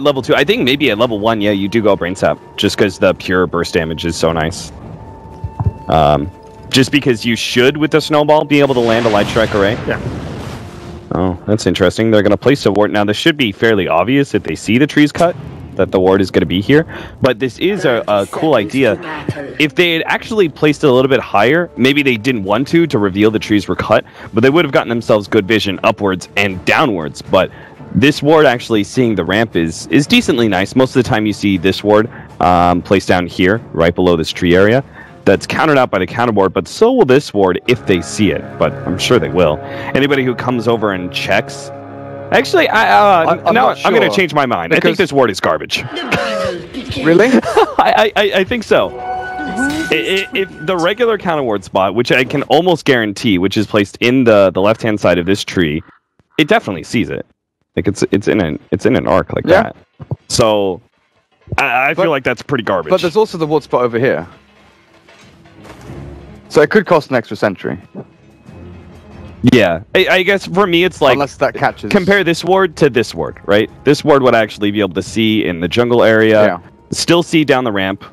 level 2. I think maybe at level 1, yeah, you do go Brain Sap, just because the pure burst damage is so nice. Just because you should, with the Snowball, be able to land a Light Strike Array. Yeah. Oh, that's interesting. They're going to place a ward. Now, this should be fairly obvious if they see the trees cut, that the ward is going to be here. But this is a cool idea. If they had actually placed it a little bit higher, maybe they didn't want to reveal the trees were cut, but they would have gotten themselves good vision upwards and downwards. But this ward actually seeing the ramp is decently nice. Most of the time you see this ward placed down here, right below this tree area. That's countered out by the counter ward, but so will this ward if they see it, but I'm sure they will. Anybody who comes over and checks... Actually, I'm going to change my mind. I think this ward is garbage. Really? I think so. If the regular counter ward spot, which I can almost guarantee, which is placed in the left-hand side of this tree, it definitely sees it. Like it's in an arc like that. So I feel like that's pretty garbage. But there's also the ward spot over here. So it could cost an extra sentry. Yeah, I guess for me it's like... Unless that catches... Compare this ward to this ward, right? This ward would actually be able to see in the jungle area. Still see down the ramp.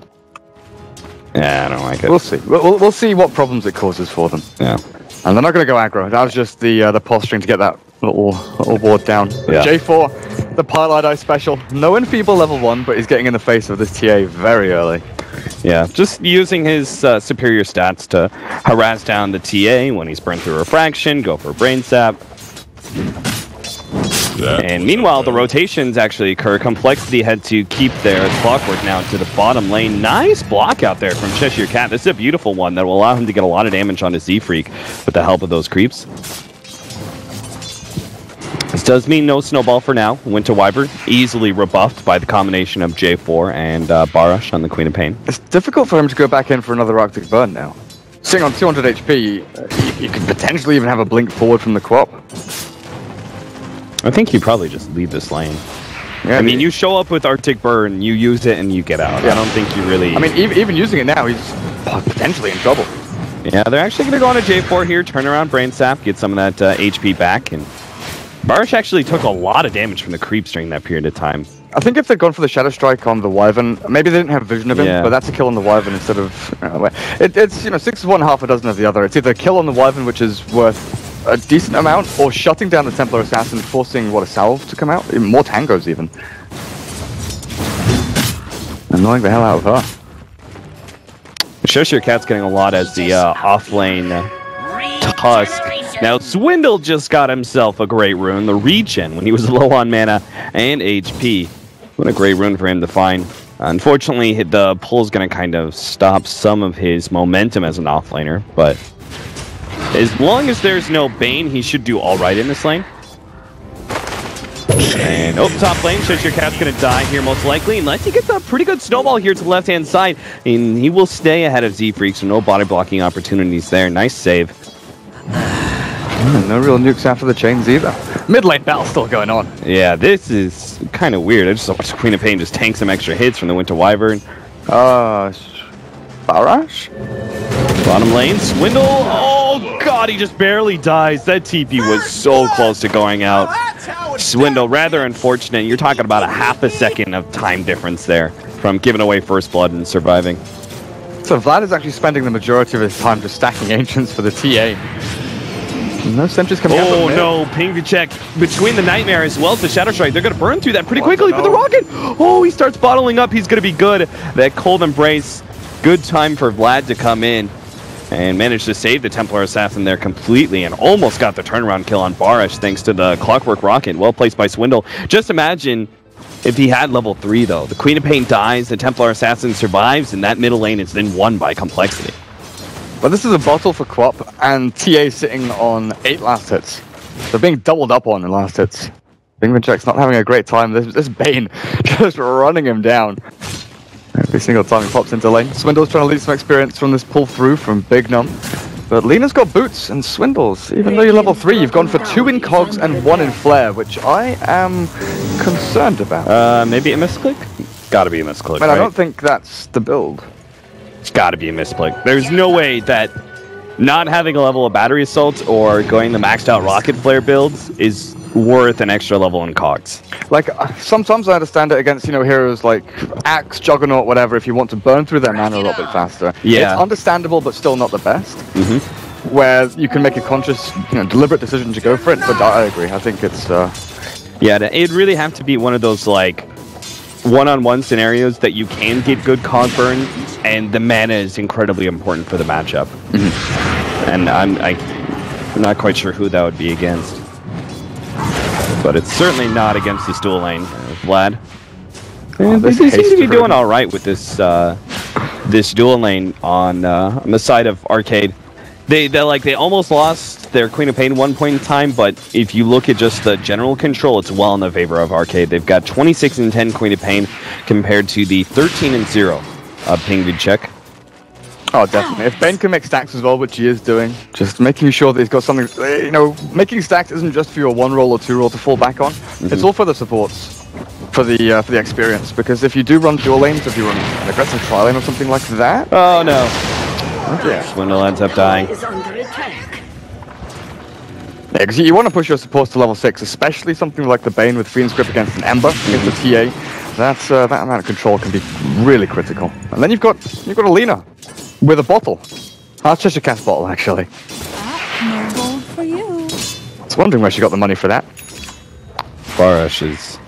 Yeah, I don't like it. We'll see. We'll see what problems it causes for them. Yeah. And they're not going to go aggro. That was just the posturing to get that little ward down. Yeah. J4, the Pilot Eye special. No enfeeble level 1, but he's getting in the face of this TA very early. Yeah, just using his superior stats to harass down the TA when he's burned through Refraction, go for Brain Sap. And meanwhile, the rotations actually occur. compLexity had to keep their clockwork now to the bottom lane. Nice block out there from Cheshire Cat. This is a beautiful one that will allow him to get a lot of damage onto Z-Freak with the help of those creeps. This does mean no Snowball for now. Winter Wyvern easily rebuffed by the combination of J4 and Barash on the Queen of Pain. It's difficult for him to go back in for another Arctic Burn now. Sitting on 200 HP, you could potentially even have a blink forward from the Quap. I think you probably just leave this lane. Yeah, I mean, you show up with Arctic Burn, you use it, and you get out. Yeah. I don't think you really... I mean, even using it now, he's potentially in trouble. Yeah, they're actually going to go on a J4 here, turn around Brain Sap, get some of that HP back, and Barash actually took a lot of damage from the creeps during that period of time. I think if they'd gone for the Shadow Strike on the Wyvern, maybe they didn't have vision of him, but that's a kill on the Wyvern instead of... it's, you know, 6 of one, half a dozen of the other. It's either a kill on the Wyvern, which is worth a decent amount, or shutting down the Templar Assassin, forcing, what, a salve to come out? Even more tangos, even. Annoying the hell out of her. Cheshire Cat's getting a lot as the off-lane Tusk. Now, Swindle just got himself a great rune, the Regen, when he was low on mana and HP. What a great rune for him to find. Unfortunately, the pull's going to kind of stop some of his momentum as an offlaner, but as long as there's no Bane, he should do all right in this lane. And, top lane, Cheshire Cat's going to die here most likely, unless he gets a pretty good Snowball here to the left-hand side. And he will stay ahead of Z-Freak, so no body blocking opportunities there. Nice save. No real nukes after the chains either. Mid lane battle still going on. Yeah, this is kind of weird. I just watched Queen of Pain just tank some extra hits from the Winter Wyvern. Barash? Bottom lane, Swindle. Oh god, he just barely dies. That TP was so close to going out. Swindle, rather unfortunate. You're talking about a half a second of time difference there from giving away first blood and surviving. So Vlad is actually spending the majority of his time just stacking Ancients for the TA. No sentries coming out. Oh no, ping to check between the Nightmare as well as the Shadow Strike. They're going to burn through that pretty quickly, but the Rocket, oh, he starts bottling up. He's going to be good. That Cold Embrace, good time for Vlad to come in and manage to save the Templar Assassin there completely and almost got the turnaround kill on Barash thanks to the Clockwork Rocket. Well placed by Swindle. Just imagine if he had level 3 though. The Queen of Pain dies, the Templar Assassin survives, and that middle lane is then won by compLexity. But this is a bottle for Quap, and TA sitting on 8 last hits. They're being doubled up on in last hits. Bingmancheck's not having a great time. This Bane just running him down. Every single time he pops into lane. Swindle's trying to lead some experience from this pull through from Big Num. But Lena's got boots and Swindles. Even though you're level 3, you've gone for 2 in Cogs and 1 in Flare, which I am concerned about. Maybe a misclick? Gotta be a misclick, but right? I don't think that's the build. It's gotta be a misclick. There's no way that not having a level of battery assault or going the maxed out rocket flare builds is worth an extra level in cogs. Like, sometimes I understand it against, you know, heroes like Axe, Juggernaut, whatever, if you want to burn through their mana a little bit faster. Yeah. It's understandable, but still not the best. Mm-hmm. Where you can make a conscious, you know, deliberate decision to go for it, but I agree. I think it's... Yeah, it'd really have to be one of those, like, one-on-one scenarios that you can get good cog burn, and the mana is incredibly important for the matchup. Mm-hmm. And I'm not quite sure who that would be against. But it's certainly not against this dual lane, Vlad. They seem to be doing all right with this this dual lane on the side of Arcade. They almost lost their Queen of Pain 1 point in time, but if you look at just the general control, it's well in the favor of Arcade. They've got 26 and 10 Queen of Pain compared to the 13 and 0 of Penguin Check. Oh, definitely. If Ben can make stacks as well, which he is doing, just making sure that he's got something, you know, making stacks isn't just for your 1 roll or 2 roll to fall back on. Mm-hmm. It's all for the supports, for the experience. Because if you do run dual lanes, if you run an aggressive tri lane or something like that. Oh no! Yeah. Swindle ends up dying. Yeah, because you want to push your supports to level 6, especially something like the Bane with Fiend's Grip against an Ember, against a TA. That amount of control can be really critical. And then you've got Alina. With a bottle. Cheshire Cat's bottle, actually. No gold for you. I was wondering where she got the money for that. Barash is...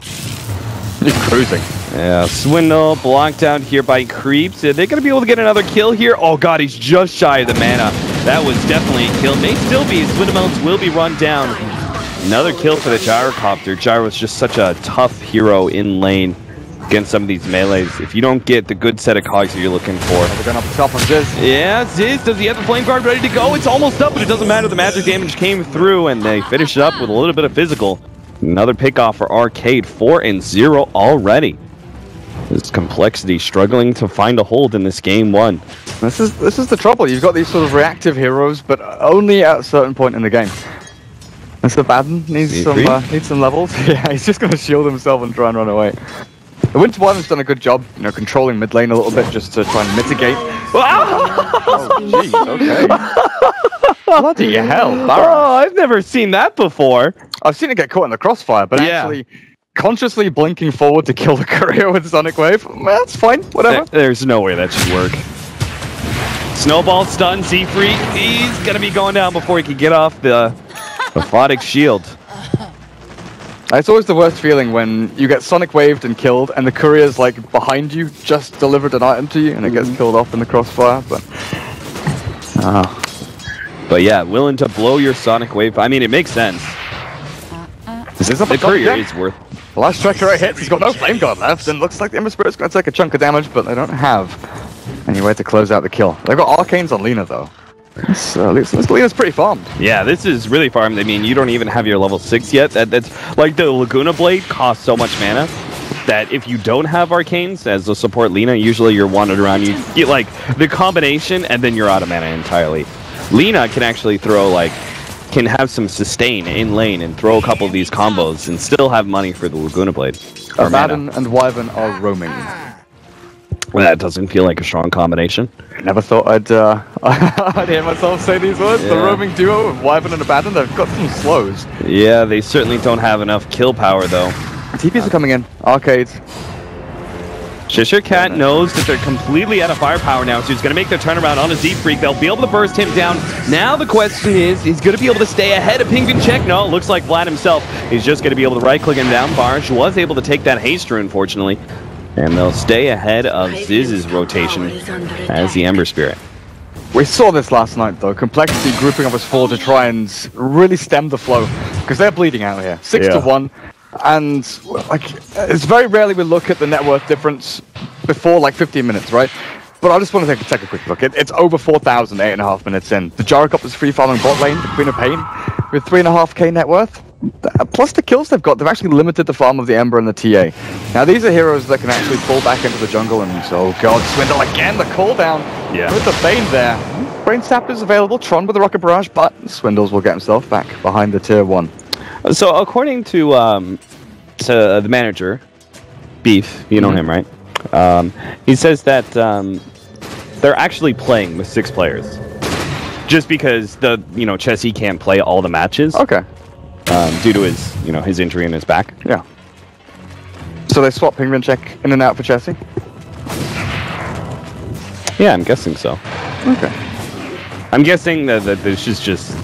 He's cruising. Yeah, Swindle blocked out here by Creeps. Are they going to be able to get another kill here? Oh god, he's just shy of the mana. That was definitely a kill. May still be. Swindle Melons will be run down. Another kill for the Gyrocopter. Gyro's just such a tough hero in lane against some of these melees. If you don't get the good set of cogs that you're looking for. They're going up the top on Ziz. Yeah, Ziz, does he have the flame guard ready to go? It's almost up, but it doesn't matter. The magic damage came through, and they finish it up with a little bit of physical. Another pickoff for Arcade, 4 and 0 already. This compLexity struggling to find a hold in this game 1. This is the trouble. You've got these sort of reactive heroes, but only at a certain point in the game. Mr. Baden needs some levels. Yeah, he's just going to shield himself and try and run away. The Winter Wyvern's done a good job, you know, controlling mid lane a little bit just to try and mitigate. Oh, jeez, okay. Bloody hell, Baron. Oh, I've never seen that before. I've seen it get caught in the crossfire, but actually consciously blinking forward to kill the courier with Sonic Wave, well, that's fine, whatever. There's no way that should work. Snowball stun, Z-Freak. He's going to be going down before he can get off the Aphotic Shield. It's always the worst feeling when you get Sonic Waved and killed, and the courier's like behind you, just delivered an item to you, and it gets killed off in the crossfire. But yeah, willing to blow your Sonic Wave. I mean, it makes sense. The courier is worth. The last tracker hits. He's got no flame guard left, and looks like the Ember Spirit's going to take a chunk of damage, but they don't have anywhere to close out the kill. They've got Arcanes on Lina though. This Lina's pretty farmed. Yeah, this is really farmed. I mean, you don't even have your level 6 yet. That's like the Laguna Blade costs so much mana that if you don't have Arcanes as a support Lina, usually you're wandered around. You get like the combination and then you're out of mana entirely. Lina can actually throw can have some sustain in lane and throw a couple of these combos and still have money for the Laguna Blade. Abaddon and Wyvern are roaming. Well, that doesn't feel like a strong combination. Never thought I'd hear myself say these words. Yeah. The roaming duo of Wyvern and Abaddon, they've got some slows. Yeah, they certainly don't have enough kill power, though. TPs are coming in. Arcades. Cheshire Cat knows that they're completely out of firepower now, so he's going to make the turnaround on a Z-Freak. They'll be able to burst him down. Now the question is, he's going to be able to stay ahead of Penguin Check? No, it looks like Vlad himself. He's just going to be able to right-click him down. Barge was able to take that haste rune, unfortunately. And they'll stay ahead of Ziz's rotation as the Ember Spirit. We saw this last night, though. compLexity grouping up as 4 to try and really stem the flow. Because they're bleeding out here. 6 to 1. And it's very rarely we look at the net worth difference before 15 minutes, right? But I just want to take a quick look. It's over 4,000, 8.5 minutes in. The Gyrocopter's free farming bot lane, the Queen of Pain, with 3.5k net worth. Plus the kills they've got, they've actually limited the farm of the Ember and the TA. Now these are heroes that can actually fall back into the jungle and oh god, Swindle again, the cooldown with the Bane there. Brain Sap is available, Tron with the Rocket Barrage, but Swindles will get himself back behind the tier 1. So according to the manager, Beef, you know him, right? He says that they're actually playing with 6 players. just because Chessie can't play all the matches. Okay. Due to his his injury in his back. Yeah. So they swap Penguin check in and out for Chessie? Yeah, I'm guessing so. Okay. I'm guessing that this is just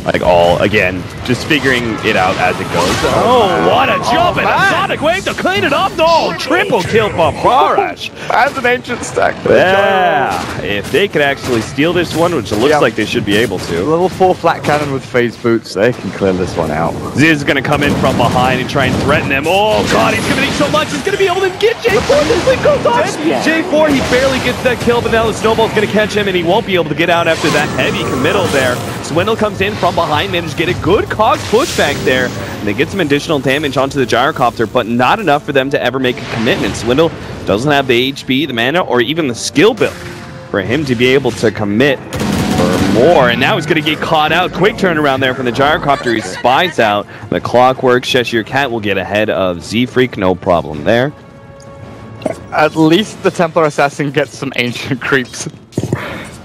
like all again, just figuring it out as it goes. Oh, what a jump and a Sonic Wave to clean it up! Oh, triple kill for PowerRangers. As an ancient stack. Yeah, if they could actually steal this one, which it looks like they should be able to. Level 4 flat cannon with phase boots, they can clear this one out. Ziz is going to come in from behind and try and threaten him. Oh god, he's going to need so much. He's going to be able to get J4. This thing goes off. J4, he barely gets that kill, but now the snowball's going to catch him, and he won't be able to get out after that heavy committal there. Swindle comes in from behind, managed to get a good cog pushback there. And they get some additional damage onto the gyrocopter, but not enough for them to ever make a commitment. Swindle doesn't have the HP, the mana, or even the skill build for him to be able to commit for more. And now he's going to get caught out. Quick turnaround there from the gyrocopter. He spies out. The Clockwork Cheshire Cat will get ahead of Z-Freak. No problem there. At least the Templar Assassin gets some ancient creeps.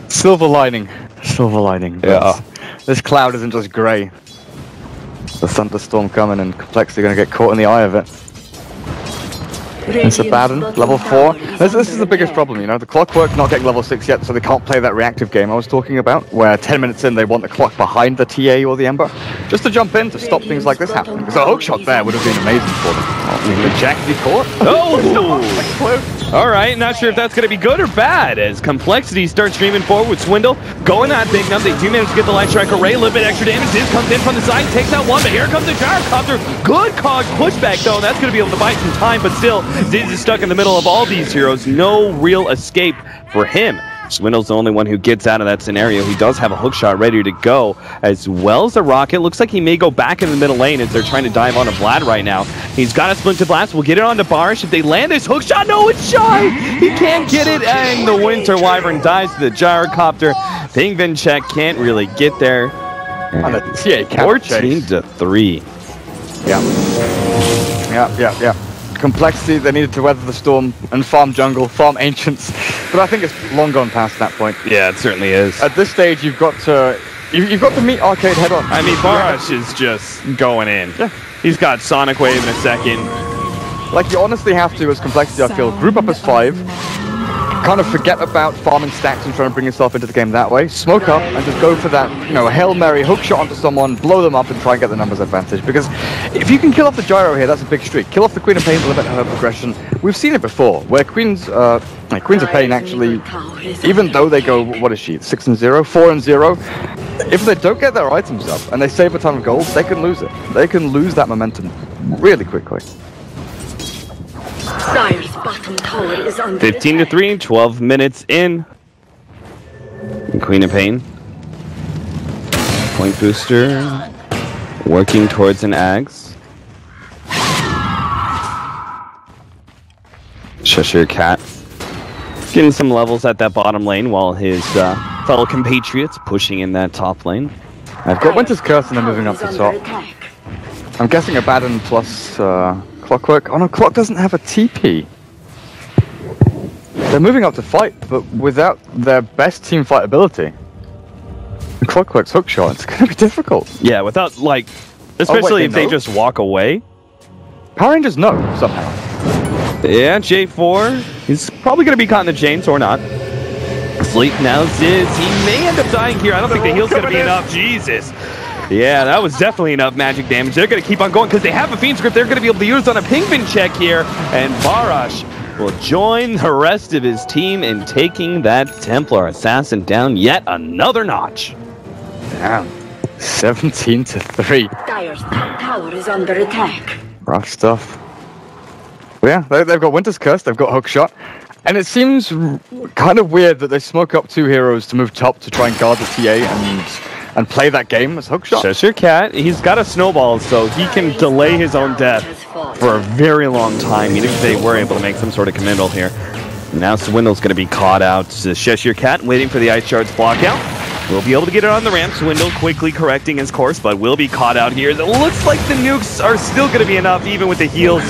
Silver lining. Silver lining. Yeah. This cloud isn't just grey. The thunderstorm coming and compLexity going to get caught in the eye of it. It's a bad one. Level 4. This is the biggest problem, The Clockwork not getting level 6 yet, so they can't play that reactive game I was talking about, where 10 minutes in they want the clock behind the TA or the Ember, just to jump in to stop things like this happening. Because a hookshot there would have been amazing for them. The Jack be caught. Oh! Alright, not sure if that's going to be good or bad, as compLexity starts streaming forward with Swindle. Going that big num, they do manage to get the Light Strike Array, a little bit extra damage. Ziz comes in from the side, takes out one, but here comes the gyrocopter. Good cog pushback though, and that's going to be able to buy some time, but still, Ziz is stuck in the middle of all these heroes. No real escape for him. Swindle's the only one who gets out of that scenario. He does have a hookshot ready to go, as well as a rocket. Looks like he may go back in the middle lane as they're trying to dive onto Vlad right now. He's got a Splinter Blast. We'll get it onto Barish. If they land this hookshot, no, it's shy! He can't get it, and the Winter Wyvern dies to the gyrocopter. Penguin check can't really get there. On a TA 14-3. Yeah. compLexity, they needed to weather the storm and farm jungle, farm ancients, but I think it's long gone past that point. Yeah, it certainly is. At this stage, you've got to meet Arcade head on. I mean, Barash is just going in. Yeah. He's got Sonic Wave in a second. Like, you honestly have to, as compLexity, I feel, group up as 5, kind of forget about farming stacks and trying to bring yourself into the game that way, smoke up, and just go for that, Hail Mary, hookshot onto someone, blow them up, and try and get the numbers advantage. Because if you can kill off the gyro here, that's a big streak. Kill off the Queen of Pain to limit her progression. We've seen it before, where Queens of Pain actually, even though they go, what is she, 6 and 0, 4 and 0, if they don't get their items up, and they save a ton of gold, they can lose it. They can lose that momentum really quickly. 15-3, 12 minutes in. Queen of Pain. Point booster. Working towards an Ags. Cheshire Cat. Getting some levels at that bottom lane while his fellow compatriots pushing in that top lane. I've got Winter's Curse and they're moving up the top. I'm guessing Abaddon plus Clockwork. Oh no, Clock doesn't have a TP. They're moving up to fight, but without their best team fight ability. Clockwork's hookshot, it's gonna be difficult. Yeah, without, especially if they just walk away. PowerRangers know, somehow. Yeah, J4, he's probably gonna be caught in the chains or not. Sleep now, Ziz, he may end up dying here. I don't think the heal's gonna be enough, Jesus. Yeah, that was definitely enough magic damage. They're going to keep on going because they have a Fiend's Grip they're going to be able to use on a Penguin check here. And Barash will join the rest of his team in taking that Templar Assassin down yet another notch. Damn. 17-3. Dire's top tower is under attack. Rough stuff. Well, yeah, they've got Winter's Curse, they've got Hookshot. And it seems kind of weird that they smoke up 2 heroes to move top to try and guard the TA and play that game as hookshot. Cheshire Cat, he's got a snowball, so he can delay his own death for a very long time, even if they were able to make some sort of committal here. Now Swindle's going to be caught out. The Cheshire Cat waiting for the Ice Shard's block out. Will be able to get it on the ramp. Swindle quickly correcting his course, but will be caught out here. It looks like the nukes are still going to be enough, even with the heals.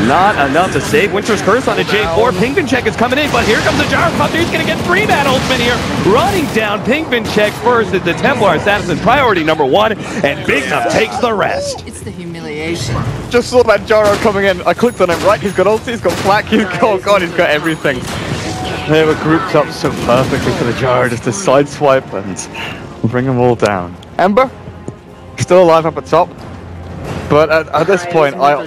Not enough to save Winter's Curse on a J4. Pinkman is coming in, but here comes the Gyrocopter. He's going to get 3-man ultimate here. Running down Pinkman first as the Templar Assassin priority #1, and Big Num takes the rest. It's the humiliation. Just saw that Gyro coming in. I clicked on him, right? He's got ulti, he's got flak, he's got, oh god, he's got everything. They were grouped up so perfectly for the Gyro just to sideswipe and bring them all down. Ember, still alive up at top. But at this point, I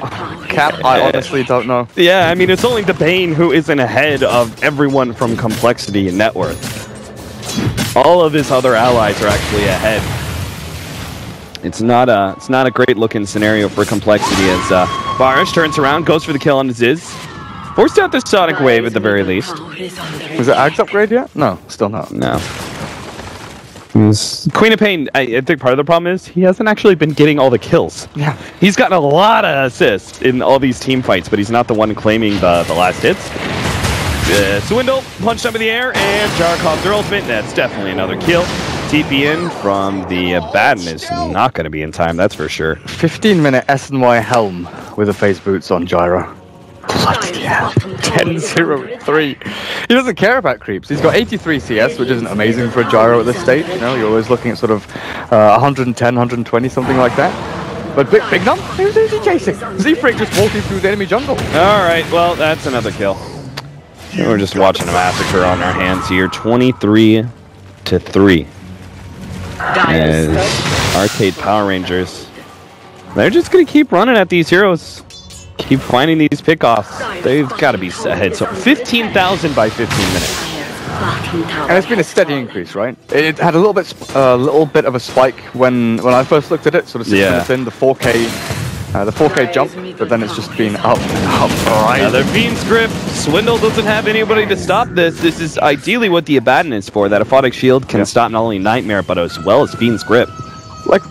honestly don't know. Yeah, I mean, it's only the Bane who isn't ahead of everyone from Complexity and Net Worth. All of his other allies are actually ahead. It's not a great looking scenario for Complexity as Barish turns around, goes for the kill on Ziz. Forced out the Sonic Wave at the very least. Was it Axe upgrade yet? No, still not. No. Queen of Pain, I think part of the problem is he hasn't actually been getting all the kills. Yeah. He's gotten a lot of assists in all these team fights, but he's not the one claiming the last hits. Swindle punched up in the air, and Gyrocopter ultimate. That's definitely another kill. TP in from the Baden is not going to be in time, that's for sure. 15-minute S&Y Helm with the phase boots on Gyro. Bloody hell. 10-0-3. He doesn't care about creeps. He's got 83 CS, which isn't amazing for a Gyro at this stage. You know, you're always looking at sort of 110, 120, something like that. But Big Num? Who's he chasing? Z-Freak just walking through the enemy jungle. Alright, well, that's another kill. We're just watching a massacre on our hands here. 23-3. As Arcade Power Rangers, they're just going to keep running at these heroes. Keep finding these pickoffs. They've got to be ahead. So 15,000 by 15 minutes. And it's been a steady increase, right? It had a little bit of a spike when I first looked at it, sort of 6 minutes in, the 4K jump, but then it's just been up. Right. Another Fiend's Grip. Swindle doesn't have anybody to stop this. This is ideally what the Abaddon is for. That Aphotic Shield can stop not only Nightmare, but as well as Fiend's Grip. Like,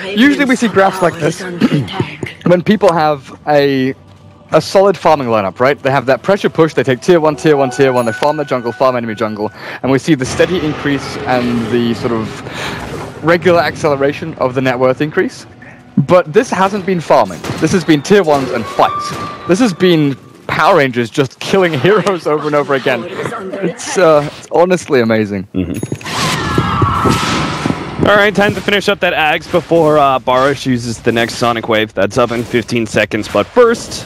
usually we see graphs like this when people have a solid farming lineup, right? They have that pressure push, they take tier 1, tier 1, tier 1, they farm the jungle, farm enemy jungle, and we see the steady increase and the sort of regular acceleration of the net worth increase. But this hasn't been farming. This has been tier 1s and fights. This has been Power Rangers just killing heroes over and over again. It's honestly amazing. Alright, time to finish up that Ags before Barish uses the next Sonic Wave. That's up in 15 seconds, but first,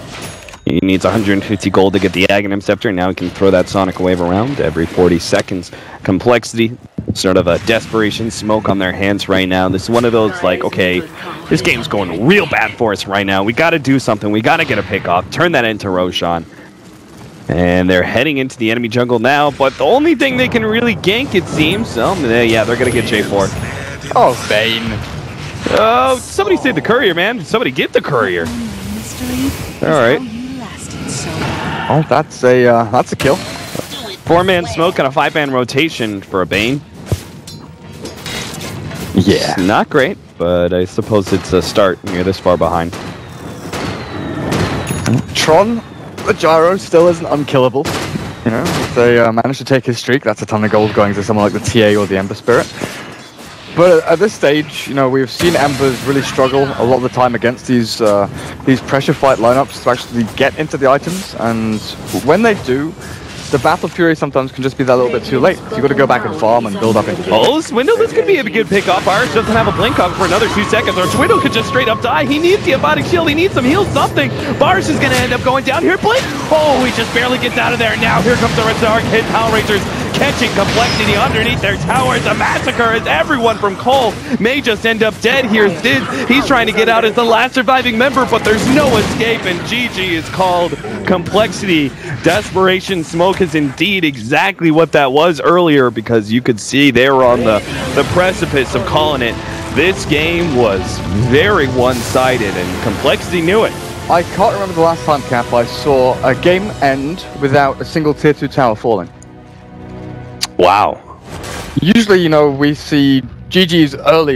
he needs 150 gold to get the Aghanim Scepter. Now he can throw that Sonic Wave around every 40 seconds. Complexity, sort of a desperation smoke on their hands right now. This is one of those, like, okay, this game's going real bad for us right now. We got to do something. We got to get a pick off. Turn that into Roshan. And they're heading into the enemy jungle now, but the only thing they can really gank, it seems, yeah, they're going to get J4. Oh, Bane. Oh, somebody save the courier, man. Somebody get the courier. Alright. Oh, that's a kill. 4-man smoke and a 5-man rotation for a Bane. Yeah. It's not great, but I suppose it's a start when you're this far behind. Tron, the Gyro, still isn't unkillable. You know, if they manage to take his streak, that's a ton of gold going to someone like the TA or the Ember Spirit. But at this stage, you know, we've seen Embers really struggle a lot of the time against these pressure fight lineups to actually get into the items, and when they do, the Battle Fury sometimes can just be that little bit too late. So you've got to go back and farm and build up into the Oh, Swindle, this could be a good pick-off. Barish doesn't have a blink up for another 2 seconds, or Swindle could just straight up die. He needs the Aphotic Shield, he needs some heals, something. Barish is going to end up going down here. Blink! Oh, he just barely gets out of there. Now here comes the Arcade Power Rangers catching Complexity underneath their towers. A massacre as everyone from Cole may just end up dead here. He's trying to get out as the last surviving member, but there's no escape, and GG is called. Complexity. Desperation Smoke is indeed exactly what that was earlier, because you could see they were on the precipice of calling it. This game was very one-sided, and Complexity knew it. I can't remember the last time, Cap, I saw a game end without a single tier 2 tower falling. Wow. Usually, you know, we see GG's early